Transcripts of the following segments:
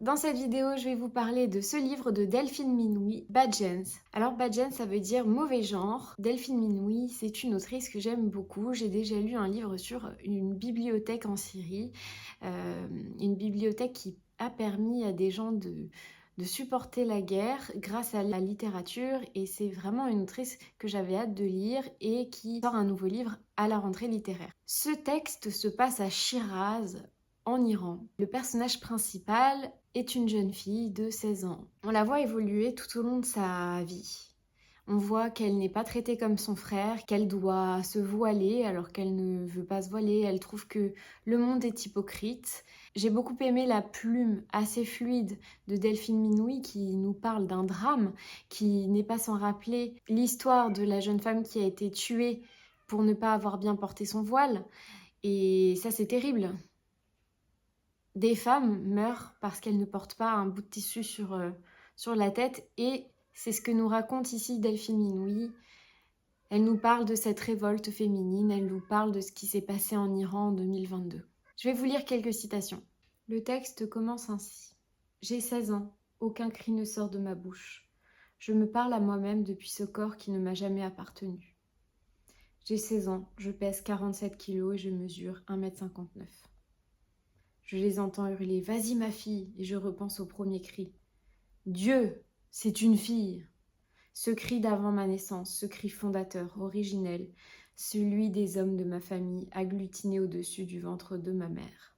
Dans cette vidéo, je vais vous parler de ce livre de Delphine Minouy, Bad Gens. Alors Bad Gens, ça veut dire mauvais genre. Delphine Minouy, c'est une autrice que j'aime beaucoup. J'ai déjà lu un livre sur une bibliothèque en Syrie, une bibliothèque qui a permis à des gens de supporter la guerre grâce à la littérature, et c'est vraiment une autrice que j'avais hâte de lire et qui sort un nouveau livre à la rentrée littéraire. Ce texte se passe à Shiraz, en Iran. Le personnage principal est une jeune fille de 16 ans. On la voit évoluer tout au long de sa vie. On voit qu'elle n'est pas traitée comme son frère, qu'elle doit se voiler alors qu'elle ne veut pas se voiler. Elle trouve que le monde est hypocrite. J'ai beaucoup aimé la plume assez fluide de Delphine Minouy qui nous parle d'un drame qui n'est pas sans rappeler l'histoire de la jeune femme qui a été tuée pour ne pas avoir bien porté son voile. Et ça, c'est terrible. Des femmes meurent parce qu'elles ne portent pas un bout de tissu sur la tête, et c'est ce que nous raconte ici Delphine Minouy. Elle nous parle de cette révolte féminine, elle nous parle de ce qui s'est passé en Iran en 2022. Je vais vous lire quelques citations. Le texte commence ainsi. « J'ai 16 ans, aucun cri ne sort de ma bouche. Je me parle à moi-même depuis ce corps qui ne m'a jamais appartenu. J'ai 16 ans, je pèse 47 kilos et je mesure 1,59 m. Je les entends hurler « Vas-y ma fille !» et je repense au premier cri. « Dieu, c'est une fille !» Ce cri d'avant ma naissance, ce cri fondateur, originel, celui des hommes de ma famille agglutinés au-dessus du ventre de ma mère.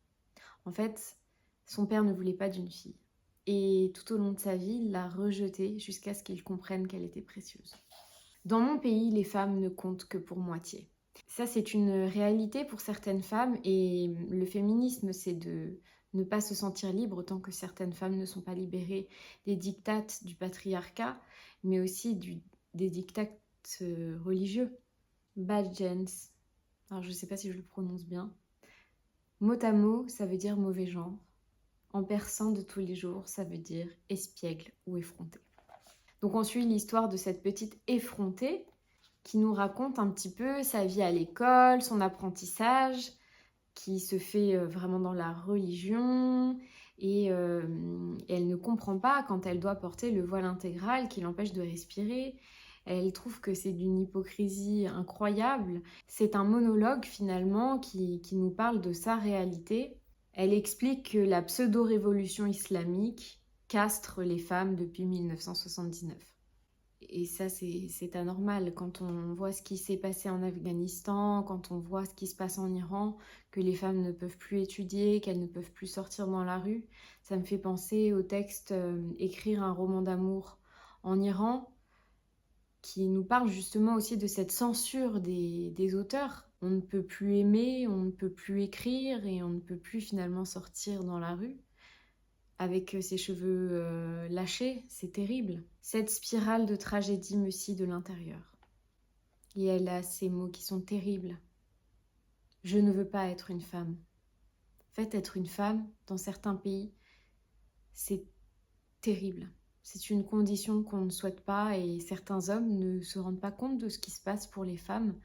En fait, son père ne voulait pas d'une fille. Et tout au long de sa vie, il l'a rejetée jusqu'à ce qu'il comprenne qu'elle était précieuse. Dans mon pays, les femmes ne comptent que pour moitié. Ça, c'est une réalité pour certaines femmes, et le féminisme, c'est de ne pas se sentir libre tant que certaines femmes ne sont pas libérées des dictates du patriarcat, mais aussi des dictates religieux. Bad gens, alors je ne sais pas si je le prononce bien. Mot à mot, ça veut dire mauvais genre. En persan de tous les jours, ça veut dire espiègle ou effronté. Donc on suit l'histoire de cette petite effrontée qui nous raconte un petit peu sa vie à l'école, son apprentissage, qui se fait vraiment dans la religion, et elle ne comprend pas quand elle doit porter le voile intégral qui l'empêche de respirer. Elle trouve que c'est d'une hypocrisie incroyable. C'est un monologue finalement qui nous parle de sa réalité. Elle explique que la pseudo-révolution islamique castre les femmes depuis 1979. Et ça, c'est anormal. Quand on voit ce qui s'est passé en Afghanistan, quand on voit ce qui se passe en Iran, que les femmes ne peuvent plus étudier, qu'elles ne peuvent plus sortir dans la rue, ça me fait penser au texte Écrire un roman d'amour en Iran, qui nous parle justement aussi de cette censure des auteurs. On ne peut plus aimer, on ne peut plus écrire, et on ne peut plus finalement sortir dans la rue avec ses cheveux lâchés. C'est terrible. Cette spirale de tragédie me scie de l'intérieur. Et elle a ces mots qui sont terribles. Je ne veux pas être une femme. En fait, être une femme, dans certains pays, c'est terrible. C'est une condition qu'on ne souhaite pas, et certains hommes ne se rendent pas compte de ce qui se passe pour les femmes,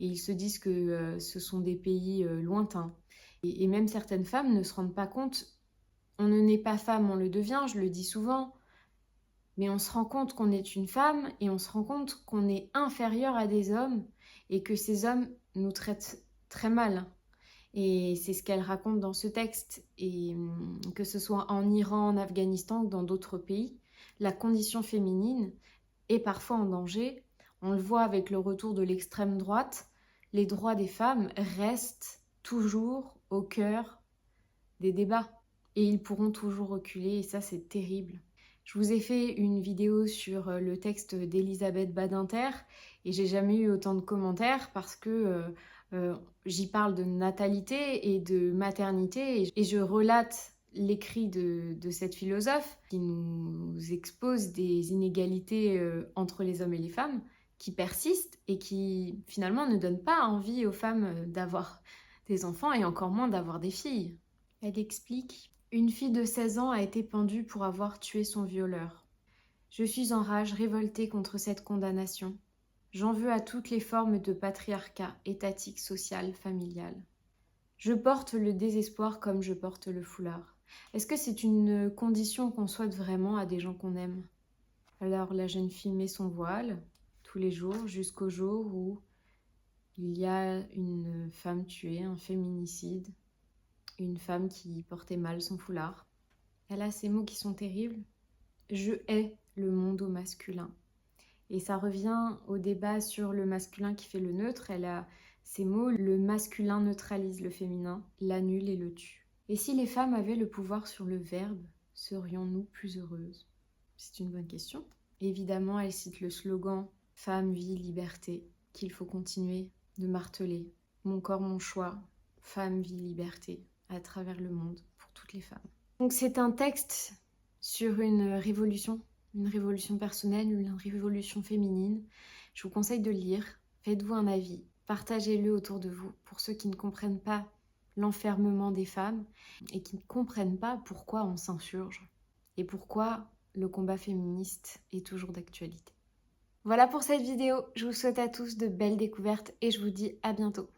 et ils se disent que ce sont des pays lointains. Et même certaines femmes ne se rendent pas compte. On ne naît pas femme, on le devient, je le dis souvent, mais on se rend compte qu'on est une femme, et on se rend compte qu'on est inférieur à des hommes, et que ces hommes nous traitent très mal. Et c'est ce qu'elle raconte dans ce texte, et que ce soit en Iran, en Afghanistan ou dans d'autres pays, la condition féminine est parfois en danger. On le voit avec le retour de l'extrême droite, les droits des femmes restent toujours au cœur des débats. Et ils pourront toujours reculer, et ça, c'est terrible. Je vous ai fait une vidéo sur le texte d'Elisabeth Badinter, et j'ai jamais eu autant de commentaires parce que j'y parle de natalité et de maternité, et je relate l'écrit de cette philosophe qui nous expose des inégalités entre les hommes et les femmes qui persistent et qui finalement ne donnent pas envie aux femmes d'avoir des enfants, et encore moins d'avoir des filles. Elle explique: une fille de 16 ans a été pendue pour avoir tué son violeur. Je suis en rage, révoltée contre cette condamnation. J'en veux à toutes les formes de patriarcat étatique, social, familial. Je porte le désespoir comme je porte le foulard. Est-ce que c'est une condition qu'on souhaite vraiment à des gens qu'on aime? Alors la jeune fille met son voile tous les jours jusqu'au jour où il y a une femme tuée, un féminicide, une femme qui portait mal son foulard. Elle a ces mots qui sont terribles. Je hais le monde au masculin. Et ça revient au débat sur le masculin qui fait le neutre. Elle a ces mots, le masculin neutralise le féminin, l'annule et le tue. Et si les femmes avaient le pouvoir sur le verbe, serions-nous plus heureuses? C'est une bonne question. Évidemment, elle cite le slogan « Femme, vie, liberté » qu'il faut continuer de marteler. Mon corps, mon choix, femme, vie, liberté, à travers le monde, pour toutes les femmes. Donc c'est un texte sur une révolution personnelle, une révolution féminine. Je vous conseille de le lire, faites-vous un avis, partagez-le autour de vous pour ceux qui ne comprennent pas l'enfermement des femmes et qui ne comprennent pas pourquoi on s'insurge et pourquoi le combat féministe est toujours d'actualité. Voilà pour cette vidéo, je vous souhaite à tous de belles découvertes et je vous dis à bientôt.